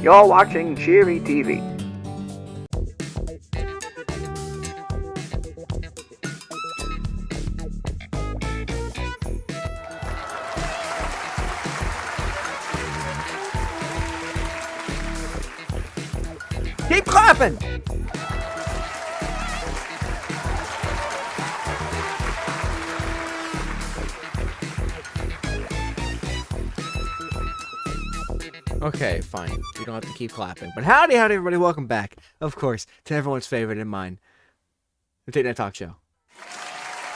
You're watching Cheery TV. Keep clapping! Okay, fine. You don't have to keep clapping. But howdy, everybody. Welcome back, of course, to everyone's favorite and mine, the Tate Talk Show.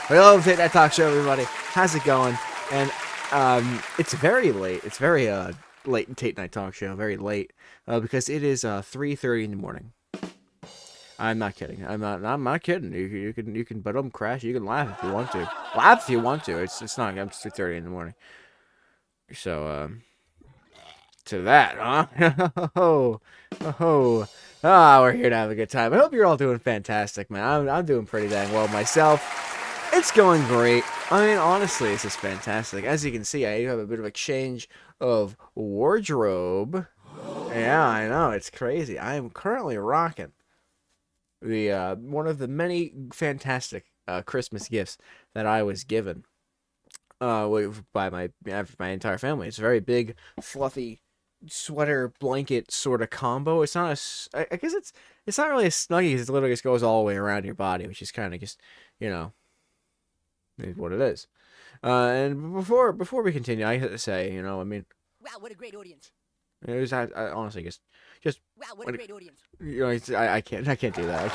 Hello, Tate Talk Show, everybody. How's it going? And it's very late. It's very late in Tate Night Talk Show. Very late because it is 3:30 in the morning. I'm not kidding. I'm not kidding. You can but crash. You can laugh if you want to. Laugh if you want to. It's not. I'm 3:30 in the morning. So to that, huh? We're here to have a good time. I hope you're all doing fantastic, man. I'm doing pretty dang well myself. It's going great. I mean, honestly, this is fantastic. As you can see, I have a bit of a change of wardrobe. Yeah, I know. It's crazy. I am currently rocking the one of the many fantastic Christmas gifts that I was given by my entire family. It's a very big, fluffy sweater blanket sort of combo. It's not I guess it's not really a snuggie. It literally just goes all the way around your body, which is kind of just, you know, is what it is. And before we continue, I have to say, I mean, wow, what a great audience. It was I honestly just wow, what a great audience. I can't do that.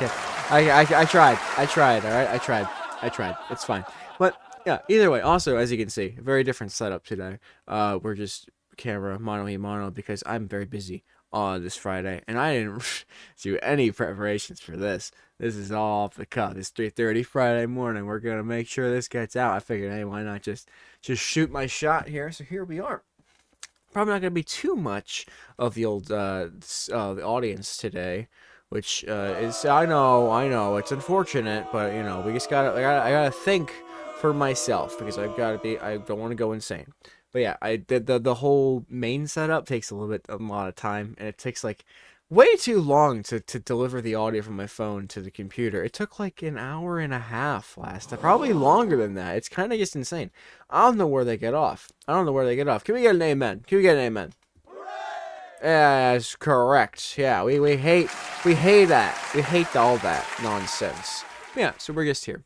I tried. All right, I tried. It's fine. But yeah, either way. Also, as you can see, a very different setup today. We're just camera mono because I'm very busy on this Friday, and I didn't do any preparations for this. This is all off the cuff. It's 3:30 Friday morning. We're gonna make sure this gets out. I figured, hey, why not just shoot my shot here? So here we are. Probably not gonna be too much of the old the audience today, which is I know it's unfortunate, but we just I gotta think for myself because I don't want to go insane. But yeah, I did the whole main setup takes a lot of time, and it takes like way too long to deliver the audio from my phone to the computer. It took like an hour and a half last time, probably longer than that. It's kind of just insane. I don't know where they get off. Can we get an amen? Yeah, that's correct. Yeah, we hate that. We hate all that nonsense. Yeah, so we're just here.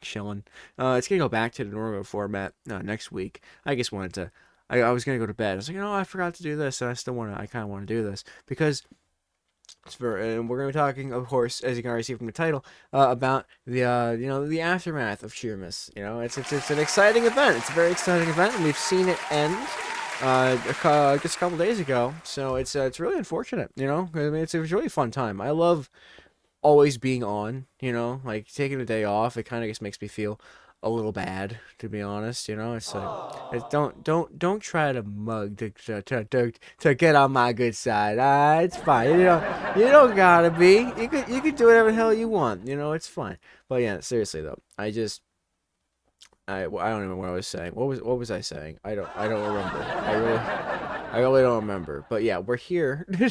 Chilling. It's gonna go back to the normal format next week. I just wanted to. I was gonna go to bed. I was like, I forgot to do this, and I kind of want to do this because and we're gonna be talking, of course, as you can already see from the title, about the the aftermath of Cheermas. It's an exciting event. It's a very exciting event, and we've seen it end just a couple days ago. So it's really unfortunate. I mean, it's a really fun time. I love always being on, like taking a day off. It kind of just makes me feel a little bad, to be honest. It's like don't try to mug to get on my good side. It's fine. You don't gotta be. You could do whatever the hell you want. It's fine. But yeah, seriously though, I don't even know what I was saying. What was I saying? I don't remember. I really don't remember. But yeah, we're here to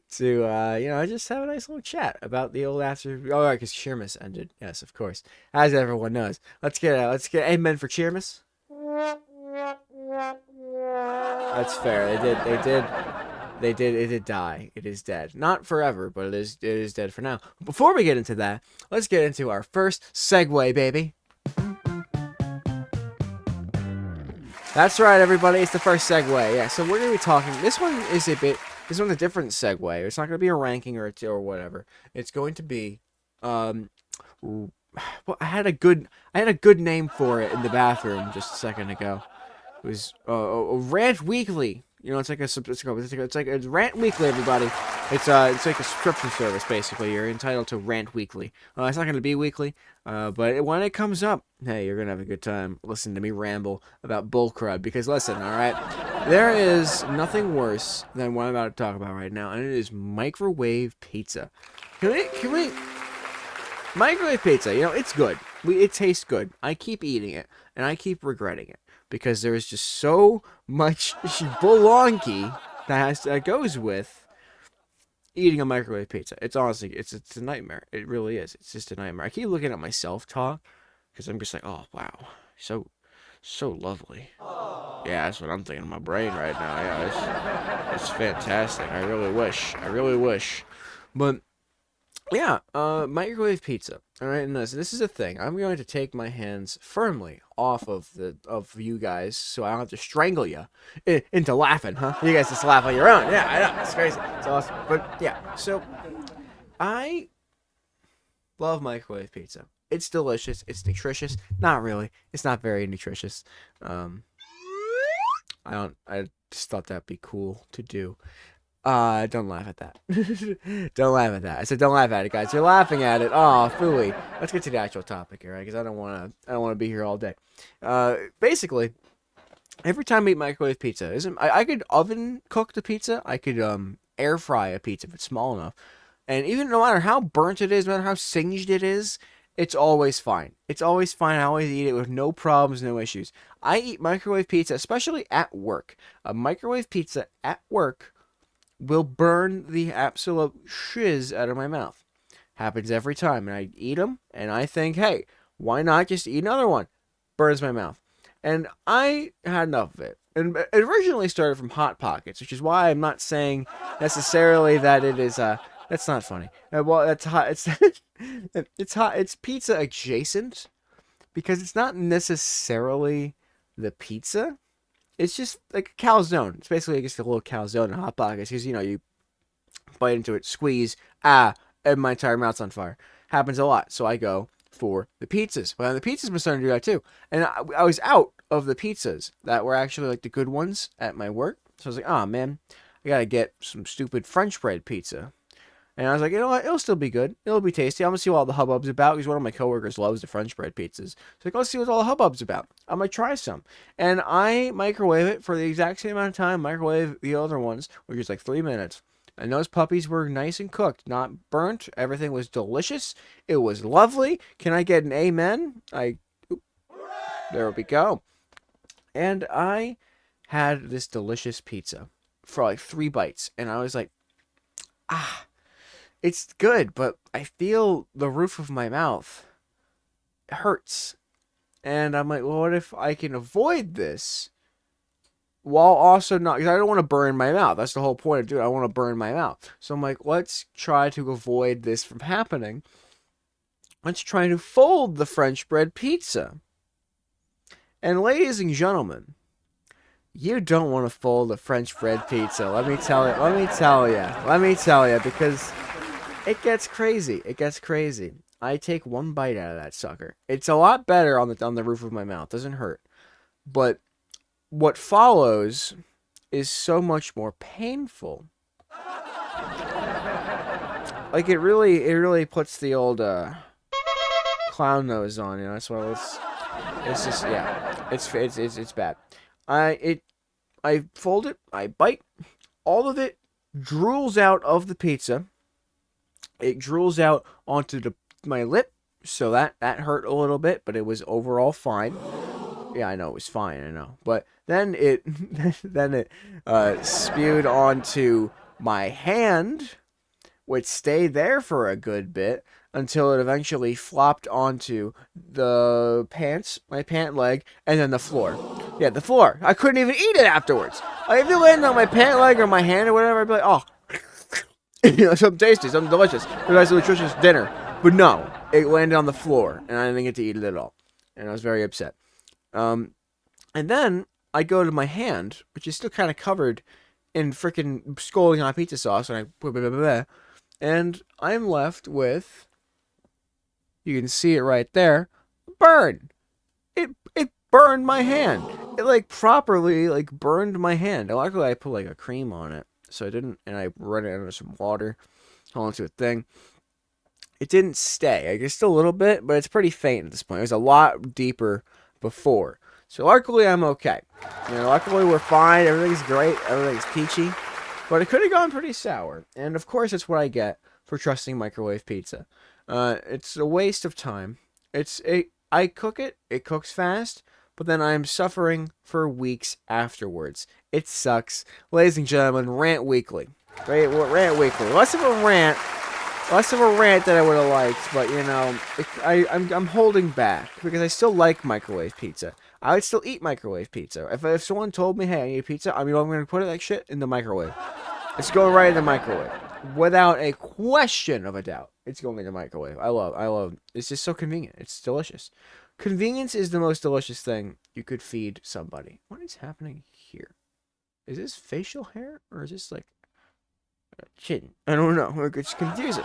just have a nice little chat about the old after. Oh, right, because Cheermas ended. Yes, of course, as everyone knows. Let's get amen for Cheermas. That's fair. They did. It did die. It is dead. Not forever, but it is dead for now. Before we get into that, let's get into our first segue, baby. That's right, everybody. It's the first segue. Yeah, so we're gonna be talking. This one's a different segue. It's not gonna be a ranking or whatever. It's going to be, well, I had a good name for it in the bathroom just a second ago. It was Rant Weekly. It's like a Rant Weekly, everybody. It's like a subscription service, basically. You're entitled to Rant Weekly. It's not going to be weekly, but when it comes up, hey, you're going to have a good time listening to me ramble about bullcrud. Because listen, all right, there is nothing worse than what I'm about to talk about right now, and it is microwave pizza. Can we microwave pizza? It's good. It tastes good. I keep eating it, and I keep regretting it. Because there is just so much bologna that goes with eating a microwave pizza. It's honestly, it's a nightmare. It really is. It's just a nightmare. I keep looking at my self-talk because I'm just like, oh wow, so lovely. Yeah, that's what I'm thinking in my brain right now. Yeah, it's fantastic. I really wish. But yeah, microwave pizza. All right, and this is a thing. I'm going to take my hands firmly off of you guys, so I don't have to strangle you into laughing, huh? You guys just laugh on your own. Yeah, I know, it's crazy. It's awesome. But yeah, so I love microwave pizza. It's delicious. It's nutritious. Not really. It's not very nutritious. I just thought that'd be cool to do. Don't laugh at that. Don't laugh at that. I said don't laugh at it, guys. You're laughing at it. Oh, phooey. Let's get to the actual topic here, right? Because I don't want to be here all day. Basically, every time I eat microwave pizza, I could oven cook the pizza. I could air fry a pizza if it's small enough. And even no matter how burnt it is, no matter how singed it is, it's always fine. It's always fine. I always eat it with no problems, no issues. I eat microwave pizza, especially at work. A microwave pizza at work will burn the absolute shiz out of my mouth. Happens every time. And I eat them, and I think, hey, why not just eat another one? Burns my mouth. And I had enough of it. And it originally started from Hot Pockets, which is why I'm not saying necessarily that it is that's not funny. Well, that's hot. It's it's hot. It's pizza adjacent because it's not necessarily the pizza. It's just like a calzone. It's basically just a little calzone in Hot Pockets because you bite into it, squeeze, and my entire mouth's on fire. Happens a lot, so I go for the pizzas. Well, the pizzas been starting to do that too, and I was out of the pizzas that were actually like the good ones at my work. So I was like, oh man, I gotta get some stupid French bread pizza. And I was like, you know what? It'll still be good. It'll be tasty. I'm going to see what all the hubbub's about because one of my coworkers loves the French bread pizzas. So like, let's see what all the hubbub's about. I might try some. And I microwave it for the exact same amount of time. Microwave the other ones, which is like 3 minutes. And those puppies were nice and cooked, not burnt. Everything was delicious. It was lovely. Can I get an amen? There we go. And I had this delicious pizza for like 3 bites. And I was like, it's good, but I feel the roof of my mouth hurts. And I'm like, well, what if I can avoid this while also not, because I don't want to burn my mouth. That's the whole point of doing it. I want to burn my mouth. So I'm like, let's try to avoid this from happening. Let's try to fold the French bread pizza. And ladies and gentlemen, you don't want to fold a French bread pizza. Let me tell you, because it gets crazy. I take 1 bite out of that sucker. It's a lot better on the roof of my mouth. Doesn't hurt. But what follows is so much more painful. Like it really puts the old clown nose on, That's why it's just it's bad. I fold it, I bite, all of it drools out of the pizza. It drools out onto my lip, so that hurt a little bit, but it was overall fine. Yeah, I know it was fine, I know. But then it spewed onto my hand, which stayed there for a good bit until it eventually flopped onto the pants, my pant leg, and then the floor. Yeah, the floor. I couldn't even eat it afterwards. Like, if it landed on my pant leg or my hand or whatever, I'd be like, oh, something tasty, something delicious. A nice nutritious dinner. But no, it landed on the floor, and I didn't get to eat it at all. And I was very upset. And then I go to my hand, which is still kind of covered in freaking scalding hot pizza sauce, and I'm left with, you can see it right there, burn. It burned my hand. It properly burned my hand. And luckily I put a cream on it, so I didn't, and I run it under some water, hold onto a thing. It didn't stay. It's still a little bit, but it's pretty faint at this point. It was a lot deeper before. So luckily I'm okay. Luckily we're fine. Everything's great. Everything's peachy. But it could have gone pretty sour. And of course it's what I get for trusting microwave pizza. It's a waste of time. I cook it. It cooks fast. But then I'm suffering for weeks afterwards. It sucks. Ladies and gentlemen, Rant Weekly. Rant weekly. Less of a rant that I would have liked, but you know, I'm holding back because I still like microwave pizza. I would still eat microwave pizza. If someone told me, hey, I need a pizza, I'm going to put that shit in the microwave. It's going right in the microwave. Without a question of a doubt. It's going in the microwave. I love, it's just so convenient. It's delicious. Convenience is the most delicious thing you could feed somebody. What is happening here? Is this facial hair? Or is this like chin? I don't know. It's confusing.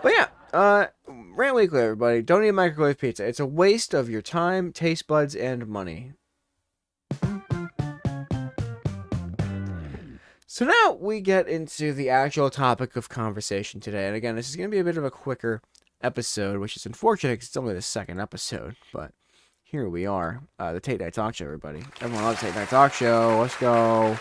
But yeah, Rant Weekly, everybody. Don't eat microwave pizza. It's a waste of your time, taste buds, and money. So now we get into the actual topic of conversation today. And again, this is going to be a bit of a quicker episode, which is unfortunate because it's only the second episode. But here we are. The Tate Night Talk Show, everybody. Everyone loves Tate Night Talk Show. Let's go.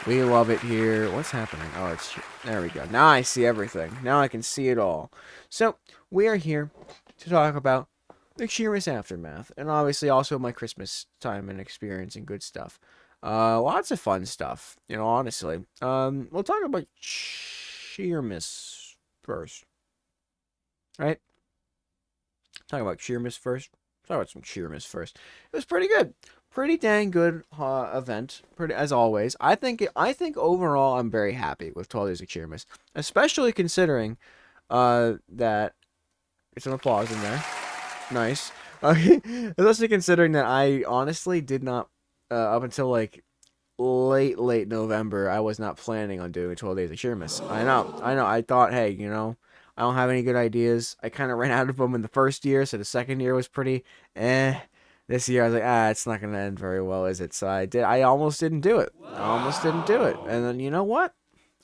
We love it here. What's happening? Oh, there we go. Now I see everything. Now I can see it all. So we are here to talk about the Cheermas aftermath. And obviously also my Christmas time and experience and good stuff. Lots of fun stuff, you know, honestly. We'll talk about Cheermas first. Right? Talk about Cheermas first. Talk about some Cheermas first. It was pretty good. Pretty dang good event, pretty as always. I think overall I'm very happy with 12 Days of Cheermas. Especially considering that it's an applause in there. Nice. Especially considering that I honestly did not up until like late November, I was not planning on doing 12 Days of Cheermas. I know. I thought, hey, you know, I don't have any good ideas. I kind of ran out of them in the first year, so the second year was pretty This year I was like, it's not going to end very well, is it? So I almost didn't do it. And then, you know what?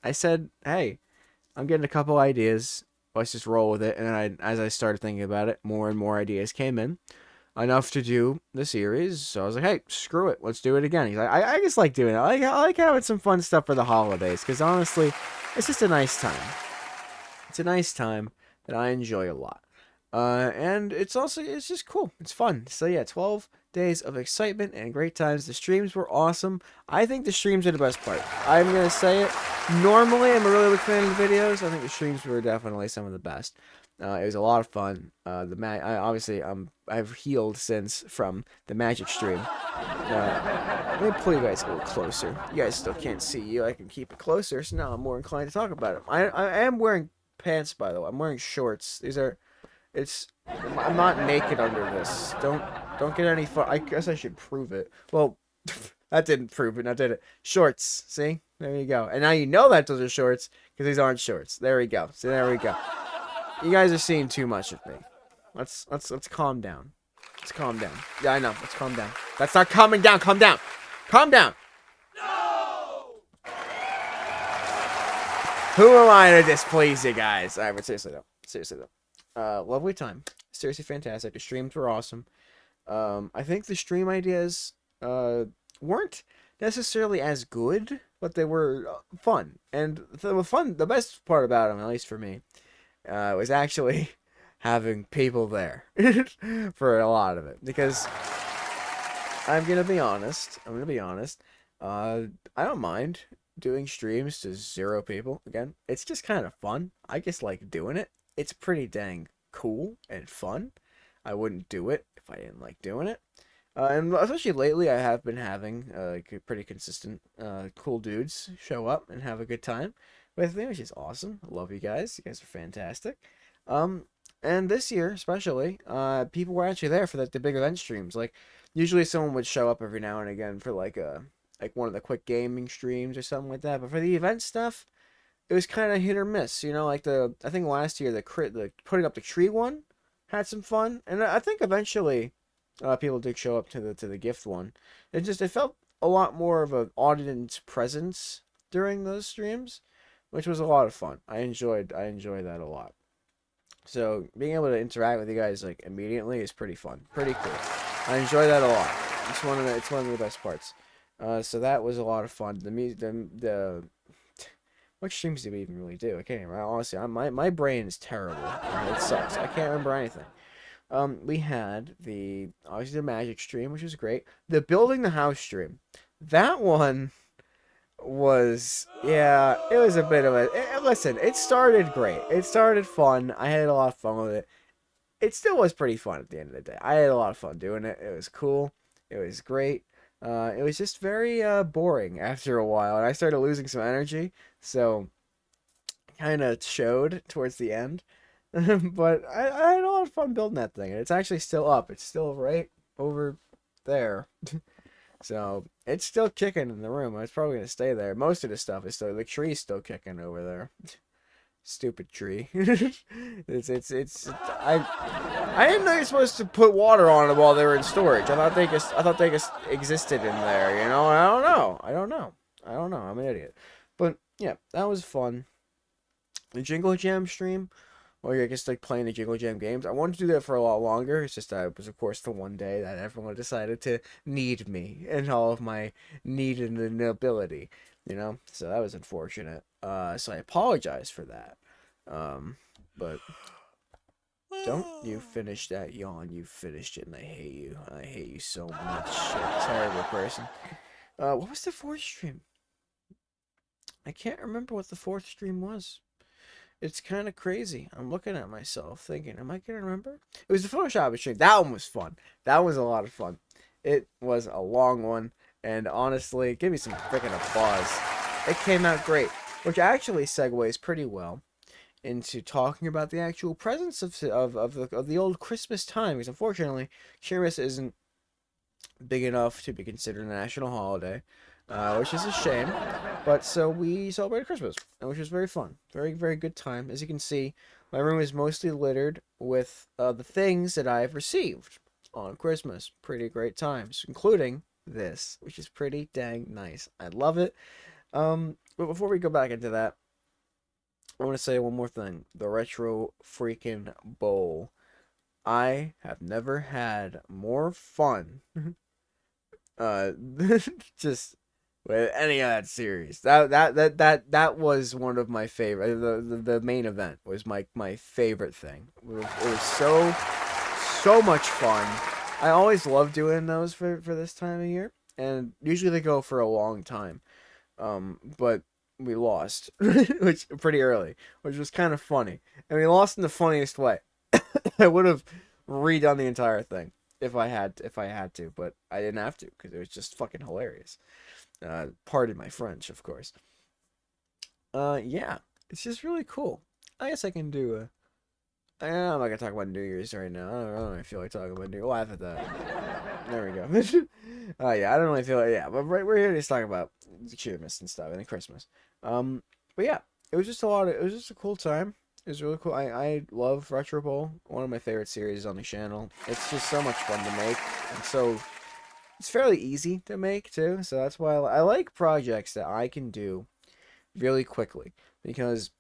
I said, hey, I'm getting a couple ideas. Let's just roll with it. And then as I started thinking about it, more and more ideas came in. Enough to do the series, so I was like, hey, screw it, let's do it again. He's like, I just like doing it. I like having some fun stuff for the holidays, because honestly, it's just a nice time. It's a nice time that I enjoy a lot. And it's just cool. It's fun. So yeah, 12 days of excitement and great times. The streams were awesome. I think the streams are the best part. I'm going to say it. Normally, I'm a really big fan of the videos. I think the streams were definitely some of the best. It was a lot of fun. I've healed since from the magic stream. Let me pull you guys a little closer. You guys still can't see you. I can keep it closer, so now I'm more inclined to talk about it. I am wearing pants, by the way. I'm wearing shorts. I'm not naked under this. Don't get any fun. I guess I should prove it. Well, that didn't prove it. Now did it? Shorts. See? There you go. And now you know that those are shorts because these aren't shorts. There we go. So there we go. You guys are seeing too much of me. Let's calm down. Let's calm down. Yeah, I know. Let's calm down. That's not calming down. Calm down. Calm down. No! Who am I to displease you guys? Alright, but seriously though. Lovely time. Seriously fantastic. The streams were awesome. I think the stream ideas weren't necessarily as good, but they were fun. And the best part about them, at least for me, was actually having people there for a lot of it. Because I'm gonna be honest. I don't mind doing streams to 0 people. Again, it's just kind of fun. I just like doing it. It's pretty dang cool and fun. I wouldn't do it if I didn't like doing it. And especially lately, I have been having pretty consistent cool dudes show up and have a good time with me, which is awesome. I love you guys. You guys are fantastic. And this year, especially, people were actually there for the big event streams. Like, usually someone would show up every now and again for like one of the quick gaming streams or something like that. But for the event stuff, it was kind of hit or miss. You know, like I think last year the putting up the tree one had some fun, and I think eventually people did show up to the gift one. It felt a lot more of an audience presence during those streams, which was a lot of fun. I enjoyed that a lot. So being able to interact with you guys like immediately is pretty fun, pretty cool. I enjoy that a lot. It's one of the best parts. So that was a lot of fun. The what streams did we even really do? I can't remember. Honestly, my brain is terrible. It sucks. I can't remember anything. We had obviously the magic stream, which was great. The building the house stream. That one, was, yeah, it was a bit of a, listen, it started great. It started fun. I had a lot of fun with it. It still was pretty fun at the end of the day. I had a lot of fun doing it. It was cool. It was great. It was just very boring after a while, and I started losing some energy, so kind of showed towards the end. But I had a lot of fun building that thing, and it's actually still up. It's still right over there. So it's still kicking in the room. It's probably gonna stay there. Most of the stuff is still, the tree's still kicking over there. Stupid tree. I didn't know you're supposed to put water on it while they were in storage. I thought they just existed in there. You know. I don't know. I don't know. I'm an idiot. But yeah, that was fun. The Jingle Jam stream, or I guess like playing the Jingle Jam games. I wanted to do that for a lot longer. It's just that it was, of course, the one day that everyone decided to need me and all of my need and ability, you know. So that was unfortunate. So I apologize for that. But don't you finish that yawn. You finished it, and I hate you. I hate you so much. You're a terrible person. What was the fourth stream? I can't remember what the fourth stream was. It's kind of crazy. I'm looking at myself thinking, am I going to remember? It was the Photoshop stream. That one was fun. That was a lot of fun. It was a long one. And honestly, give me some freaking applause. It came out great. Which actually segues pretty well into talking about the actual presence of the old Christmas time. Because unfortunately, Cheermas isn't big enough to be considered a national holiday. Which is a shame, but so we celebrated Christmas, which was very fun. Very, very good time. As you can see, my room is mostly littered with the things that I've received on Christmas. Pretty great times, including this, which is pretty dang nice. I love it. But before we go back into that, I want to say one more thing. The Retro Freaking Bowl. I have never had more fun just with any of that series. That was one of my favorite. The main event was my favorite thing. It was so much fun. I always love doing those for this time of year, and usually they go for a long time. But we lost, which pretty early, which was kind of funny, and we lost in the funniest way. I would have redone the entire thing if I had to, but I didn't have to because it was just fucking hilarious. Pardon my French, of course. Yeah, it's just really cool. I guess I can do I'm not gonna talk about New Year's right now. I don't really feel like talking about New Year's. Laugh at that. There we go. Yeah, I don't really feel like, yeah, but we're here to just talk about Cheermas and stuff and Christmas. But yeah, it was just it was just a cool time. It was really cool. I love Retro Bowl, one of my favorite series on the channel. It's just so much fun to make, and so it's fairly easy to make too. So that's why I like projects that I can do really quickly, because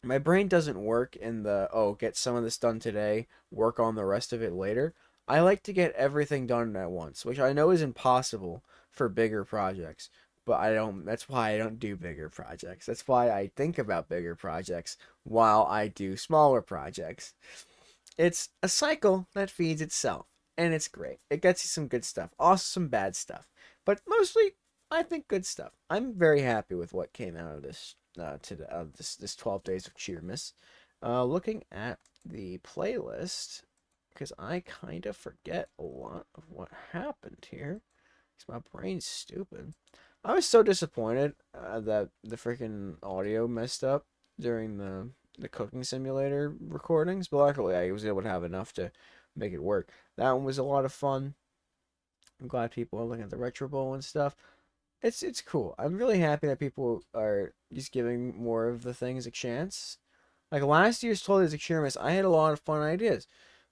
my brain doesn't work in the, oh, get some of this done today, work on the rest of it later. I like to get everything done at once, which I know is impossible for bigger projects, but that's why I don't do bigger projects. That's why I think about bigger projects while I do smaller projects. It's a cycle that feeds itself, and it's great. It gets you some good stuff, also some bad stuff, but mostly I think good stuff. I'm very happy with what came out of this this 12 days of Cheermas. Looking at the playlist, because I kind of forget a lot of what happened here, because my brain's stupid. I was so disappointed that the freaking audio messed up during the cooking simulator recordings, but luckily I was able to have enough to make it work. That one was a lot of fun. I'm glad people are looking at the Retro Bowl and stuff. It's cool. I'm really happy that people are just giving more of the things a chance. Like last year's 12 Days of Cheermas, I had a lot of fun ideas,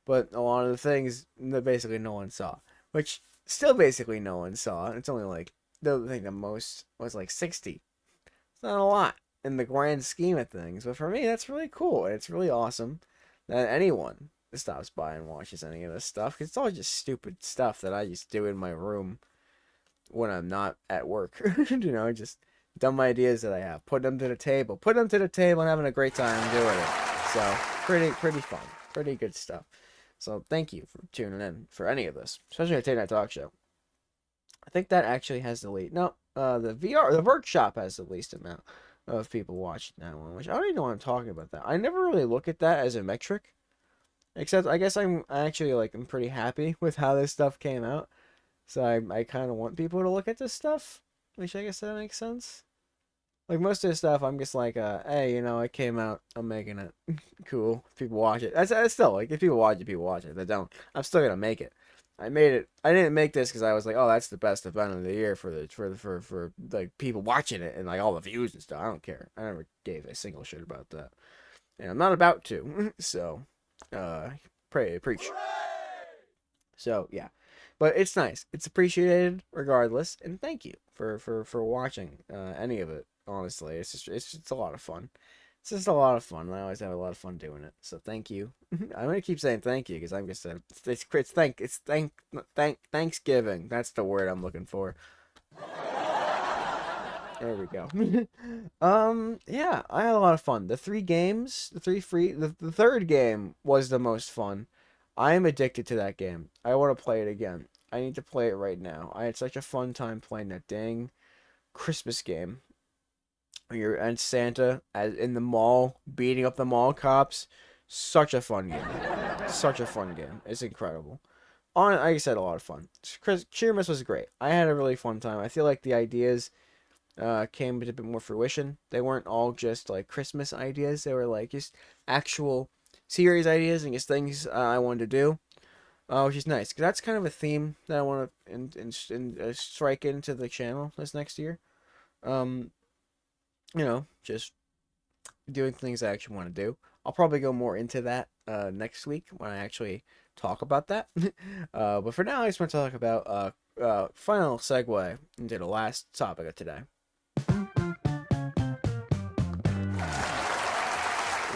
but a lot of the things that basically no one saw, which still basically no one saw. It's only like, I think the most was like 60. It's not a lot in the grand scheme of things, but for me, that's really cool. And it's really awesome that anyone stops by and watches any of this stuff, because it's all just stupid stuff that I just do in my room when I'm not at work. You know, just dumb ideas that I have. Put them to the table. Put them to the table and having a great time doing it. So, pretty fun. Pretty good stuff. So, thank you for tuning in for any of this. Especially the Tate Talk Show. I think that actually has the lead. No, the workshop has the least amount of people watching that one, which I don't even know what I'm talking about that. I never really look at that as a metric, except I guess I'm actually like I'm pretty happy with how this stuff came out. So I kind of want people to look at this stuff, which I guess that makes sense. Like most of the stuff, I'm just like, hey, it came out, I'm making it. Cool. People watch it. That's still like if people watch it, people watch it. If they don't, I'm still gonna make it. I made it. I didn't make this because I was like, oh, that's the best event of the year for like people watching it and like all the views and stuff. I don't care. I never gave a single shit about that, and I'm not about to. So, preach. So yeah, but it's nice. It's appreciated regardless, and thank you for watching any of it. Honestly, it's a lot of fun. It's just a lot of fun. I always have a lot of fun doing it. So thank you. I'm gonna keep saying thank you because I'm just Thanksgiving. That's the word I'm looking for. There we go. Yeah, I had a lot of fun. The third game was the most fun. I am addicted to that game. I want to play it again. I need to play it right now. I had such a fun time playing that dang Christmas game. You're and Santa as in the mall beating up the mall cops. Such a fun game. Such a fun game. It's incredible. Like I said, a lot of fun. Cheermas was great. I had a really fun time. I feel like the ideas came to a bit more fruition. They weren't all just like Christmas ideas. They were like just actual series ideas and just things I wanted to do. Which is nice because that's kind of a theme that I want to strike into the channel this next year. Just doing things I actually want to do. I'll probably go more into that next week when I actually talk about that. But for now, I just want to talk about final segue into the last topic of today.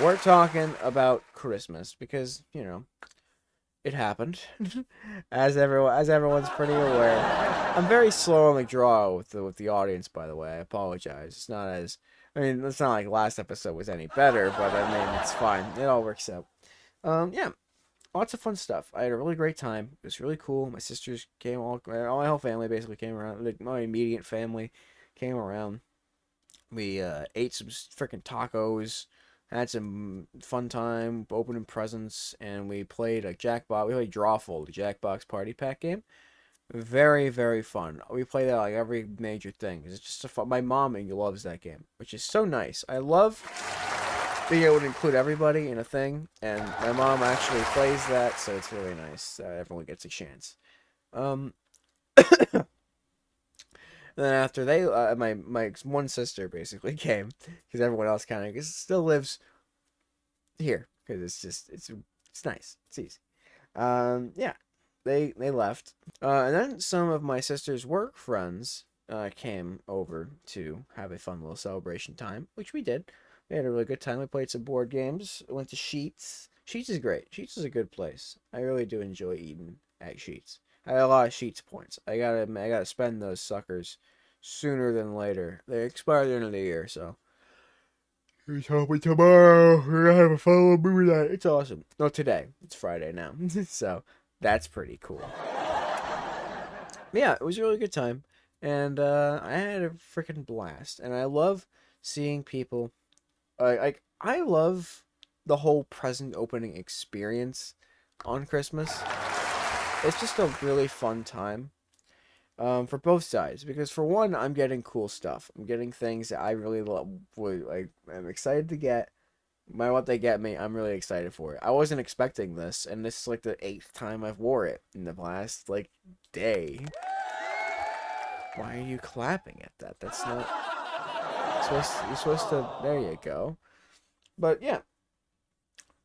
We're talking about Christmas because, it happened. As everyone's pretty aware. I'm very slow on the draw with the audience, by the way. I apologize. It's not like last episode was any better, but I mean it's fine. It all works out. Yeah. Lots of fun stuff. I had a really great time. It was really cool. My sisters came all my whole family basically came around. Like, my immediate family came around. We ate some freaking tacos. Had some fun time opening presents, and we played a Jackbox. We played Drawful, the Jackbox Party Pack game. Very, very fun. We play that like every major thing. It's just fun. My mom loves that game, which is so nice. I love being able to include everybody in a thing, and my mom actually plays that, so it's really nice. Everyone gets a chance. Then after my one sister basically came because everyone else kind of still lives here because it's nice, it's easy. Yeah, they left, and then some of my sister's work friends came over to have a fun little celebration time, which we did. We had a really good time. We played some board games. Went to Sheets. Sheets is great. Sheets is a good place. I really do enjoy eating at Sheets. I had a lot of Sheets points. I gotta spend those suckers sooner than later. They expire at the end of the year, so. Here's hoping tomorrow we're gonna have a fun little movie night. It's awesome. No, today. It's Friday now. So that's pretty cool. Yeah, it was a really good time. And I had a freaking blast. And I love seeing people I love the whole present opening experience on Christmas. It's just a really fun time for both sides because for one, I'm getting cool stuff. I'm getting things that I really I'm excited to get. No matter what they get me, I'm really excited for it. I wasn't expecting this, and this is like the 8th time I've wore it in the last day. Why are you clapping at that? That's not you're supposed to. There you go. But yeah.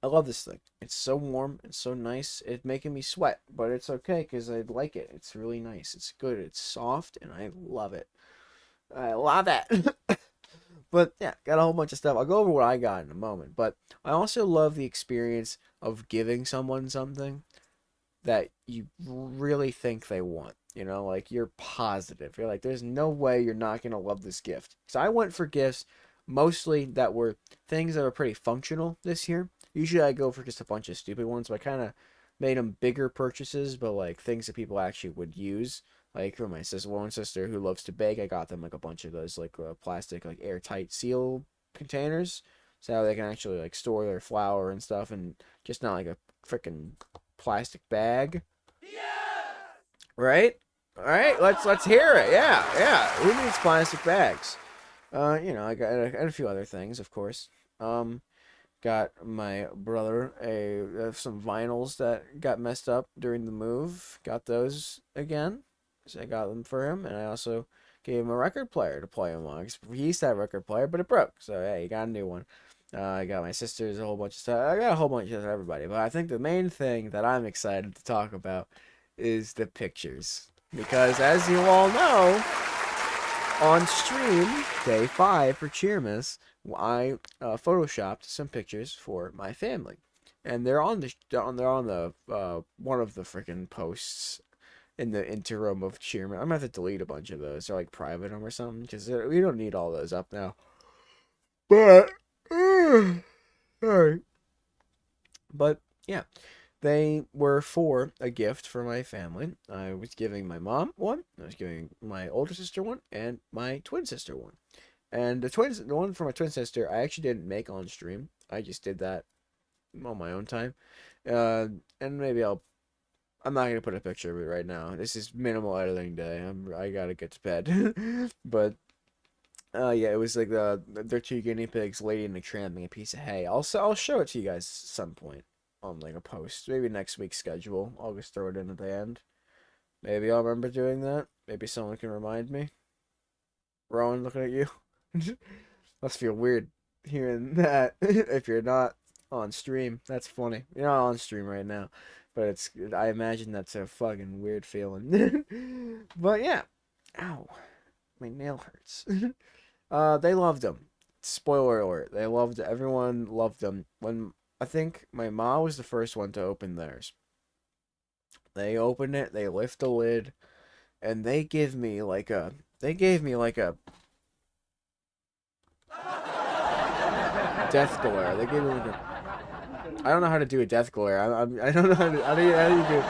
I love this thing. It's so warm. It's so nice. It's making me sweat, but it's okay because I like it. It's really nice. It's good. It's soft, and I love it. I love it. But yeah, got a whole bunch of stuff. I'll go over what I got in a moment. But I also love the experience of giving someone something that you really think they want. Like you're positive. You're like, there's no way you're not going to love this gift. So I went for gifts mostly that were things that were pretty functional this year. Usually I go for just a bunch of stupid ones, but I kind of made them bigger purchases, but like things that people actually would use. Like for my one sister who loves to bake, I got them like a bunch of those like plastic like airtight seal containers, so they can actually like store their flour and stuff, and just not like a freaking plastic bag. Right? All right, let's hear it. Yeah, yeah. Who needs plastic bags? I got a few other things, of course. Got my brother some vinyls that got messed up during the move. Got those again. So I got them for him, and I also gave him a record player to play him on. 'Cause he used to have a record player, but it broke. So hey, he got a new one. I got my sisters a whole bunch of stuff. I got a whole bunch of stuff for everybody. But I think the main thing that I'm excited to talk about is the pictures. Because as you all know, on stream, day 5 for Cheermas, I photoshopped some pictures for my family. And they're on the one of the freaking posts in the interim of Cheermas. I'm gonna have to delete a bunch of those or like private them or something because we don't need all those up now. But sorry. But yeah, they were for a gift for my family. I was giving my mom one, I was giving my older sister one, and my twin sister one. And the one for my twin sister, I actually didn't make on stream. I just did that on my own time. And maybe I'm not gonna put a picture of it right now. This is minimal editing day. I gotta get to bed. But yeah, it was like their two guinea pigs, Lady and the Tramp, a piece of hay. I'll show it to you guys at some point on like a post, maybe next week's schedule. I'll just throw it in at the end. Maybe I'll remember doing that. Maybe someone can remind me. Rowan, looking at you. Must feel weird hearing that if you're not on stream. That's funny. You're not on stream right now, but I imagine that's a fucking weird feeling. But yeah. Ow. My nail hurts. They loved them. Spoiler alert. Everyone loved them. When I think my mom was the first one to open theirs. They opened it, they lift the lid, and they gave me like a death glare. They gave me like a I don't know how to do a death glare. I don't know how do you do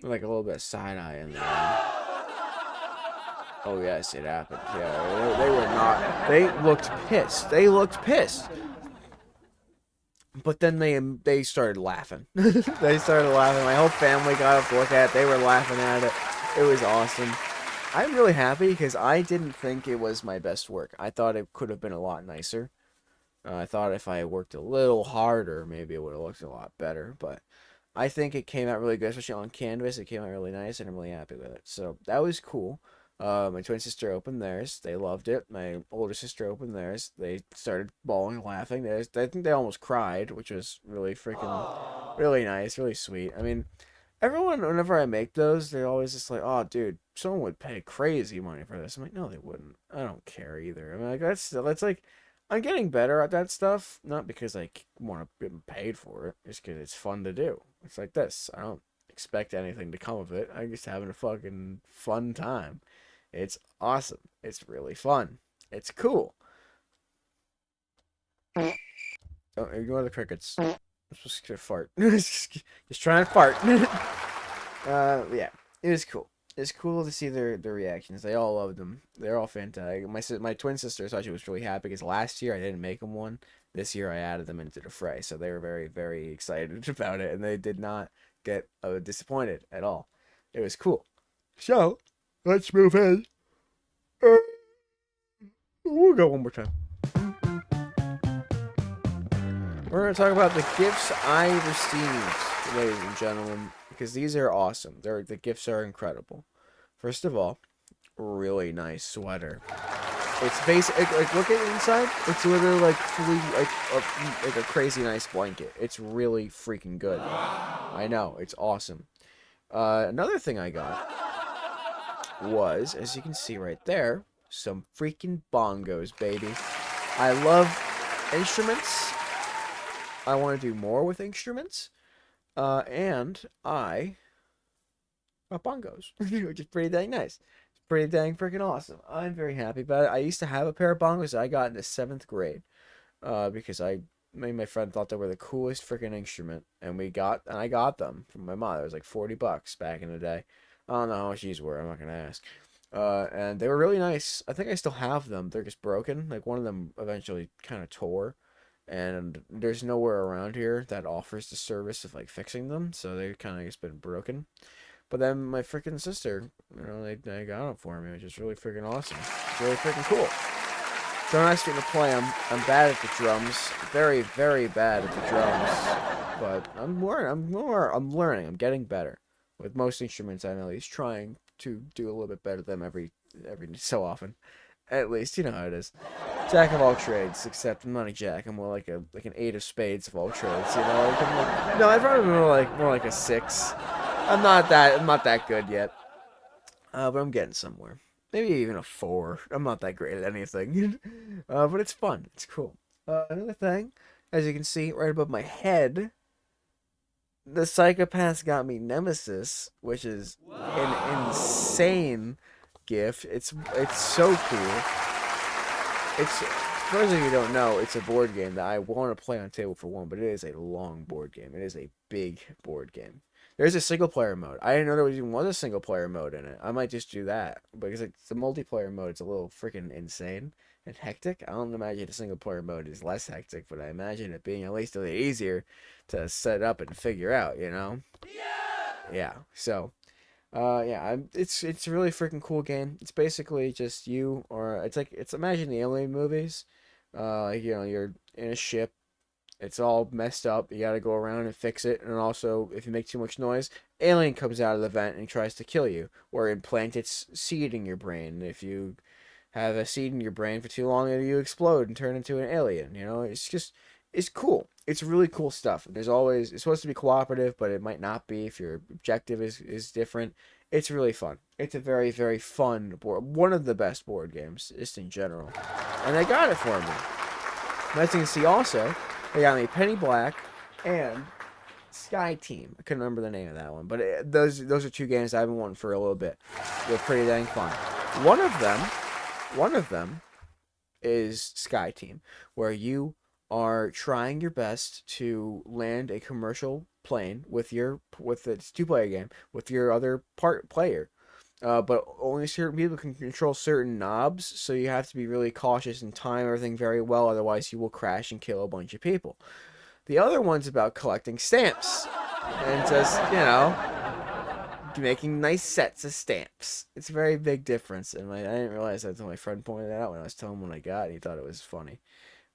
like a little bit of side eye in there. Oh yes, it happened. Yeah, they were not. They looked pissed. But then they started laughing. They started laughing. My whole family got up to look at it. They were laughing at it. It was awesome. I'm really happy because I didn't think it was my best work. I thought it could have been a lot nicer. I thought if I had worked a little harder, maybe it would have looked a lot better. But I think it came out really good, especially on canvas. It came out really nice, and I'm really happy with it. So that was cool. My twin sister opened theirs. They loved it. My older sister opened theirs. They started bawling and laughing. I think they almost cried, which was really freaking, really nice, really sweet. I mean, everyone, whenever I make those, they're always just like, oh, dude, someone would pay crazy money for this. I'm like, no, they wouldn't. I don't care either. I mean, like, that's like, I'm getting better at that stuff, not because I want to get paid for it, just because it's fun to do. It's like this. I don't expect anything to come of it. I'm just having a fucking fun time. It's awesome. It's really fun. It's cool. Oh, ignore the crickets. I'm supposed to fart. Just trying to fart. Yeah, it was cool. It's cool to see their reactions. They all loved them. They're all fantastic. My twin sister thought she was really happy because last year I didn't make them one. This year I added them into the fray, so they were very, very excited about it, and they did not get disappointed at all. It was cool. So, let's move in. We'll go one more time. We're going to talk about the gifts I received, ladies and gentlemen, because these are awesome. The gifts are incredible. First of all, really nice sweater. It's basic. Like look at it inside. It's literally like like a crazy nice blanket. It's really freaking good. I know. It's awesome. Another thing I got was, as you can see right there, some freaking bongos, baby. I love instruments. I want to do more with instruments. And I got bongos, which is pretty dang nice. It's pretty dang freaking awesome. I'm very happy about it. I used to have a pair of bongos that I got in the 7th grade, because I me and my friend thought they were the coolest freaking instrument, and I got them from my mom. It was like $40 back in the day. I don't know how much these were. I'm not gonna ask. And they were really nice. I think I still have them. They're just broken. Like one of them eventually kind of tore, and there's nowhere around here that offers the service of like fixing them, so they kind of just been broken. But then my freaking sister, they got them for me, which is really freaking awesome. It's really freaking cool. So I'm asking to play them. I'm bad at the drums, very, very bad at the drums. But I'm learning. I'm getting better. With most instruments, I'm at least trying to do a little bit better than every so often. At least, you know how it is. Jack of all trades, except I'm not a jack. I'm more like an 8 of spades of all trades. You know, no, I'd probably be more like a 6. I'm not that good yet. But I'm getting somewhere. Maybe even a 4. I'm not that great at anything. But it's fun. It's cool. Another thing, as you can see right above my head, the Psychopaths got me Nemesis, which is an insane gift. It's so cool. For those of you who don't know, it's a board game that I want to play on table for one, but it is a long board game. It is a big board game. There's a single player mode. I didn't know there even was a single player mode in it. I might just do that because the multiplayer mode is a little freaking insane and hectic. I don't imagine the single player mode is less hectic, but I imagine it being at least a little easier to set up and figure out. You know? Yeah. So, it's a really freaking cool game. It's basically just you, or it's imagine the Alien movies. You're in a ship. It's all messed up. You gotta go around and fix it. And also, if you make too much noise, alien comes out of the vent and tries to kill you. Or implant its seed in your brain. If you have a seed in your brain for too long, you explode and turn into an alien. You know, it's cool. It's really cool stuff. It's supposed to be cooperative, but it might not be if your objective is different. It's really fun. It's a very, very fun board. One of the best board games, just in general. And they got it for me. As you can see also, they got me Penny Black and Sky Team. I couldn't remember the name of that one, but those are 2 games I've been wanting for a little bit. They're pretty dang fun. One of them is Sky Team, where you are trying your best to land a commercial plane with it's 2-player game with your other player. But only certain people can control certain knobs, so you have to be really cautious and time everything very well, otherwise you will crash and kill a bunch of people. The other one's about collecting stamps, and just, making nice sets of stamps. It's a very big difference, and I didn't realize that until my friend pointed it out when I was telling him what I got, and he thought it was funny.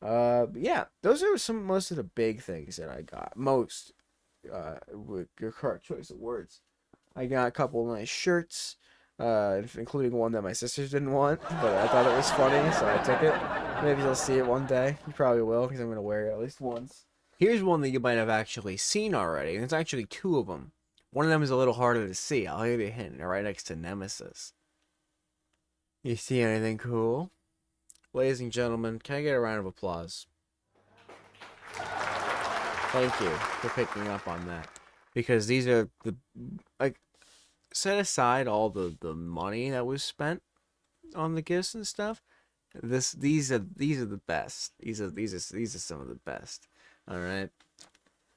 Yeah, those are most of the big things that I got. With your correct choice of words. I got a couple of nice shirts. Including one that my sisters didn't want, but I thought it was funny, so I took it. Maybe you'll see it one day. You probably will, because I'm going to wear it at least once. Here's one that you might have actually seen already. There's actually 2 of them. One of them is a little harder to see. I'll give you a hint. They're right next to Nemesis. You see anything cool? Ladies and gentlemen, can I get a round of applause? Thank you for picking up on that. Because these are set aside all the money that was spent on the gifts and stuff. These are the best. These are some of the best. All right.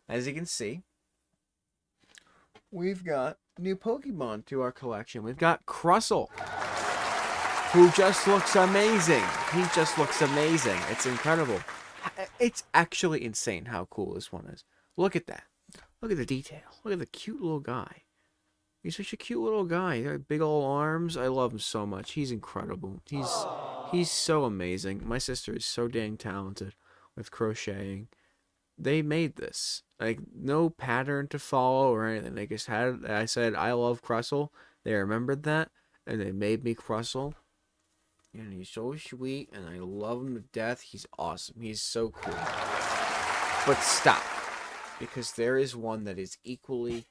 As you can see, we've got new Pokemon to our collection. We've got Crustle, who just looks amazing. He just looks amazing. It's incredible. It's actually insane how cool this one is. Look at that. Look at the detail. Look at the cute little guy. He's such a cute little guy. He's got big old arms. I love him so much. He's incredible. He's so amazing. My sister is so dang talented with crocheting. They made this. Like, no pattern to follow or anything. They just I said, I love Crustle. They remembered that, and they made me Crustle. And he's so sweet, and I love him to death. He's awesome. He's so cool. But stop. Because there is one that is equally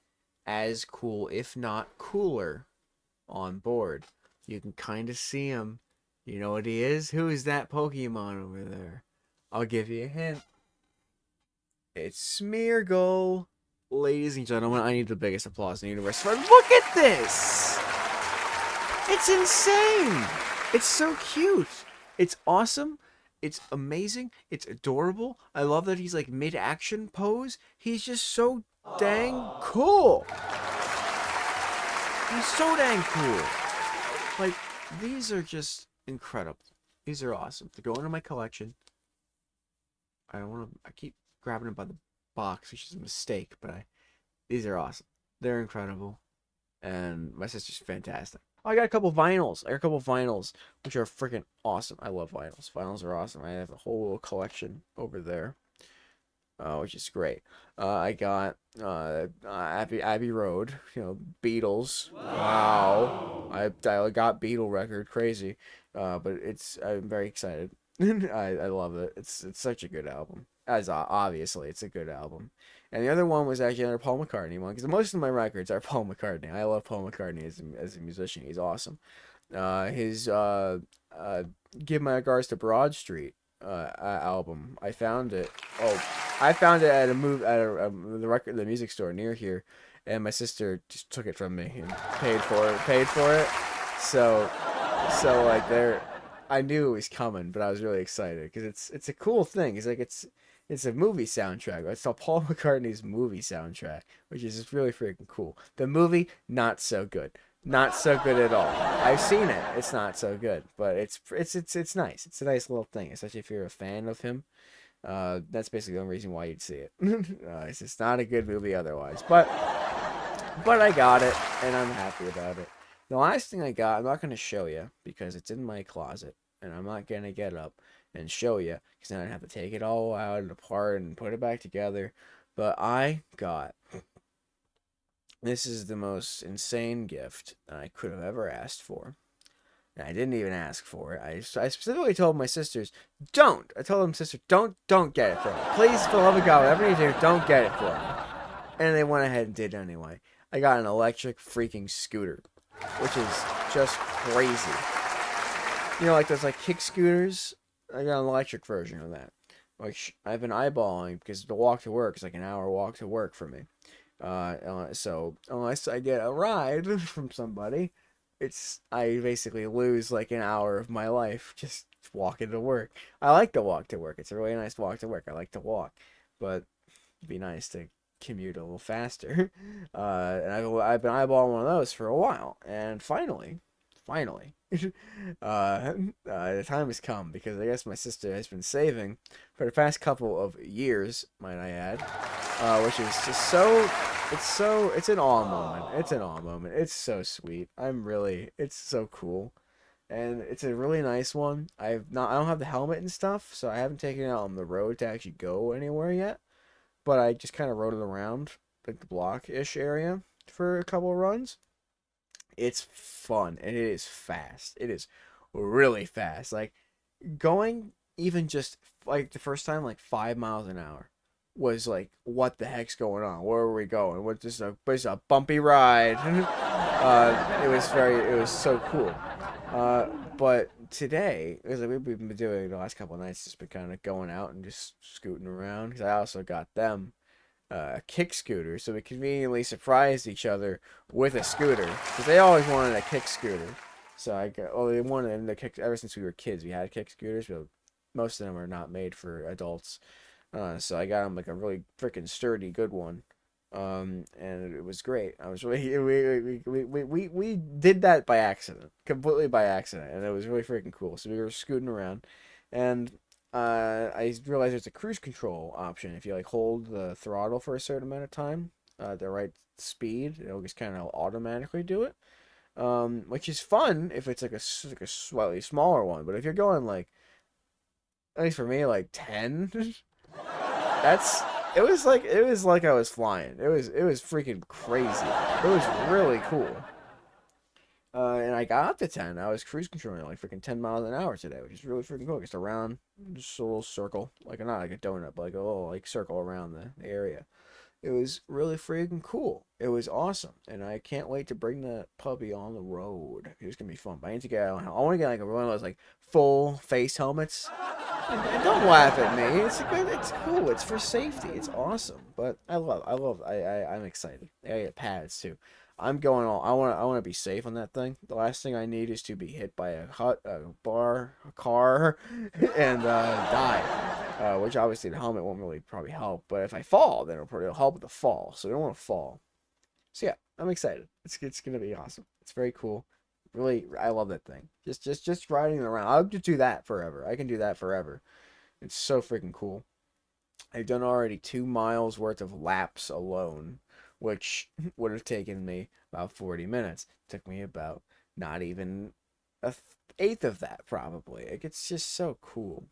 as cool, if not cooler, on board. You can kind of see him. You know what he is? Who is that Pokemon over there? I'll give you a hint. It's Smeargle. Ladies and gentlemen, I need the biggest applause in the universe. Look at this! It's insane! It's so cute. It's awesome. It's amazing. It's adorable. I love that he's like mid-action pose. He's just so dang cool. He's so dang cool. Like, these are just incredible. These are awesome. To go into my collection. I don't want to. I keep grabbing them by the box, which is a mistake. But these are awesome. They're incredible, and my sister's fantastic. Oh, I got a couple vinyls. Which are freaking awesome. I love vinyls. Vinyls are awesome. I have a whole little collection over there, which is great. I got Abbey Road. Beatles. Wow. I got Beatle record. Crazy. But I'm very excited. I love it. It's such a good album. As obviously, it's a good album. And the other one was actually another Paul McCartney one, because most of my records are Paul McCartney. I love Paul McCartney as a musician. He's awesome. His Give My Regards to Broad Street album. I found it. I found it at the music store near here, and my sister just took it from me and paid for it. So like I knew it was coming, but I was really excited because it's a cool thing. It's a movie soundtrack. It's all Paul McCartney's movie soundtrack, which is just really freaking cool. The movie, not so good. Not so good at all. I've seen it. It's not so good, but it's nice. It's a nice little thing, especially if you're a fan of him. That's basically the only reason why you'd see it. It's just not a good movie otherwise. But I got it, and I'm happy about it. The last thing I got, I'm not going to show you because it's in my closet, and I'm not going to get up and show you because then I'd have to take it all out and apart and put it back together. But I got, this is the most insane gift I could have ever asked for. And I didn't even ask for it. I specifically told my sisters, don't. I told them, sister, don't get it for me. Please, for the love of God, whatever you do, don't get it for me. And they went ahead and did anyway. I got an electric freaking scooter, which is just crazy. Like those like kick scooters. I got an electric version of that. Like I've been eyeballing because the walk to work is like an hour walk to work for me. So unless I get a ride from somebody, I basically lose like an hour of my life just walking to work. I like to walk to work. It's a really nice walk to work. I like to walk, but it'd be nice to commute a little faster. And I've been eyeballing one of those for a while, and finally, the time has come because I guess my sister has been saving for the past couple of years, might I add, which is just it's an awe moment. It's so sweet. It's so cool. And it's a really nice one. I don't have the helmet and stuff, so I haven't taken it out on the road to actually go anywhere yet. But I just kind of rode it around like the block-ish area for a couple of runs. It's fun and it is fast. It is really fast. Like going even just like the first time like 5 miles an hour was like, what the heck's going on? Where are we going? What this is a bumpy ride. It was so cool. But today, because we've been doing the last couple of nights, just been kind of going out and just scooting around. Because I also got them a kick scooter, so we conveniently surprised each other with a scooter. Because they always wanted a kick scooter. So they wanted them to kick ever since we were kids. We had kick scooters, but most of them are not made for adults. So I got them like a really freaking sturdy, good one. And it was great. I was really we did that by accident, completely by accident, and it was really freaking cool. So we were scooting around, and I realized there's a cruise control option. If you like hold the throttle for a certain amount of time, the right speed, it'll just kind of automatically do it. Which is fun if it's like a slightly smaller one. But if you're going like, at least for me, like 10, it was like I was flying. It was freaking crazy. It was really cool. And I got up to 10. I was cruise controlling like freaking 10 miles an hour today, which is really freaking cool. Just around, just a little circle, like not like a donut, but like a little like circle around the area. It was really freaking cool. It was awesome, and I can't wait to bring the puppy on the road. It's gonna be fun. But I need to get. I want to get like one of those like full face helmets. And don't laugh at me. It's cool. It's for safety. It's awesome. But I'm excited. I get pads too. I'm going all. I want to be safe on that thing. The last thing I need is to be hit by a car, and die. Which obviously the helmet won't really probably help. But if I fall, then it'll probably help with the fall. So we don't want to fall. So yeah, I'm excited. It's gonna be awesome. It's very cool. Really, I love that thing. Just riding it around. I'll just do that forever. I can do that forever. It's so freaking cool. I've done already 2 miles worth of laps alone, which would have taken me about 40 minutes. It took me about not even a eighth of that, probably. Like, it's just so cool.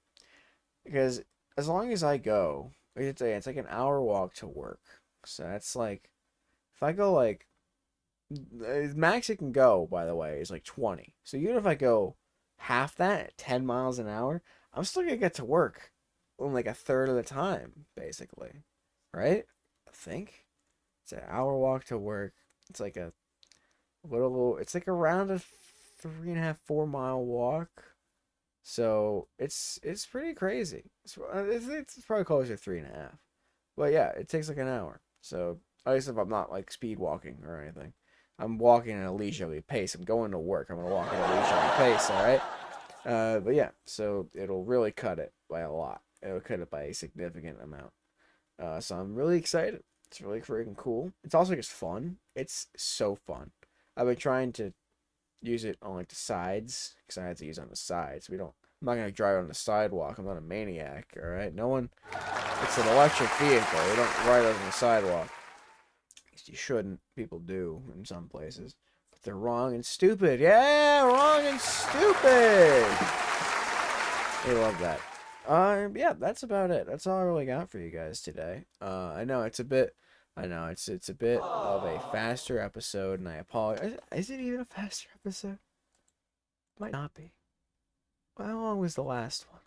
Because as long as I go, it's like an hour walk to work. So that's like, if I go like, max it can go, by the way, is like 20. So even if I go half that at 10 miles an hour, I'm still going to get to work in like a third of the time, basically. Right? I think. It's an hour walk to work. It's like a little, it's like around a 3.5, 4 mile walk. So it's pretty crazy. It's probably closer to 3.5. But yeah, it takes like an hour. So at least if I'm not like speed walking or anything. I'm walking at a leisurely pace. I'm going to work. I'm going to walk at a leisurely pace, all right? But yeah, so it'll really cut it by a lot. It'll cut it by a significant amount. So I'm really excited. It's really freaking cool. It's also just fun. It's so fun. I've been trying to use it on like the sides, because I had to use it on the sides. I'm not going to drive on the sidewalk. I'm not a maniac, all right? No one, it's an electric vehicle. You don't ride on the sidewalk. You shouldn't. People do in some places. But they're wrong and stupid. Yeah, wrong and stupid. They love that. Yeah, that's about it. That's all I really got for you guys today. I know it's a bit of a faster episode, and I apologize. Is it even a faster episode? Might not be. Well, how long was the last one?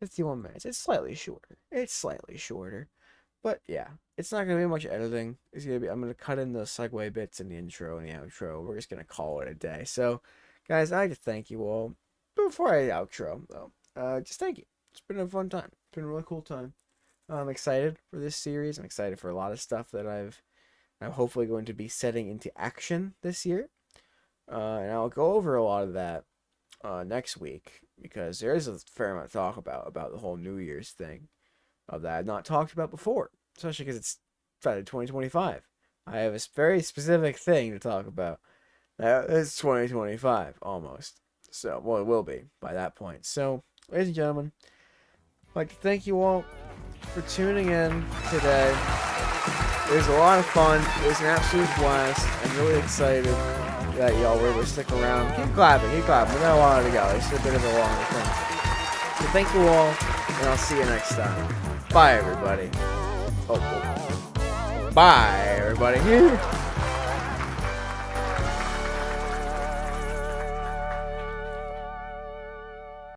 51 minutes. It's slightly shorter. But yeah, it's not gonna be much editing. I'm gonna cut in the segue bits in the intro and the outro. We're just gonna call it a day. So, guys, I'd like to thank you all. Before I outro, though, just thank you. It's been a fun time. It's been a really cool time. I'm excited for this series. I'm excited for a lot of stuff that I'm hopefully going to be setting into action this year. And I'll go over a lot of that next week, because there is a fair amount to talk about the whole New Year's thing. That I've not talked about before, especially because it's 2025. I have a very specific thing to talk about. It's 2025, almost. So, well, it will be by that point. So, ladies and gentlemen, I'd like to thank you all for tuning in today. It was a lot of fun. It was an absolute blast. I'm really excited that y'all were able to stick around. Keep clapping. We got a while to go. It's a bit of a longer thing. So, thank you all, and I'll see you next time. Bye, everybody. Bye, everybody.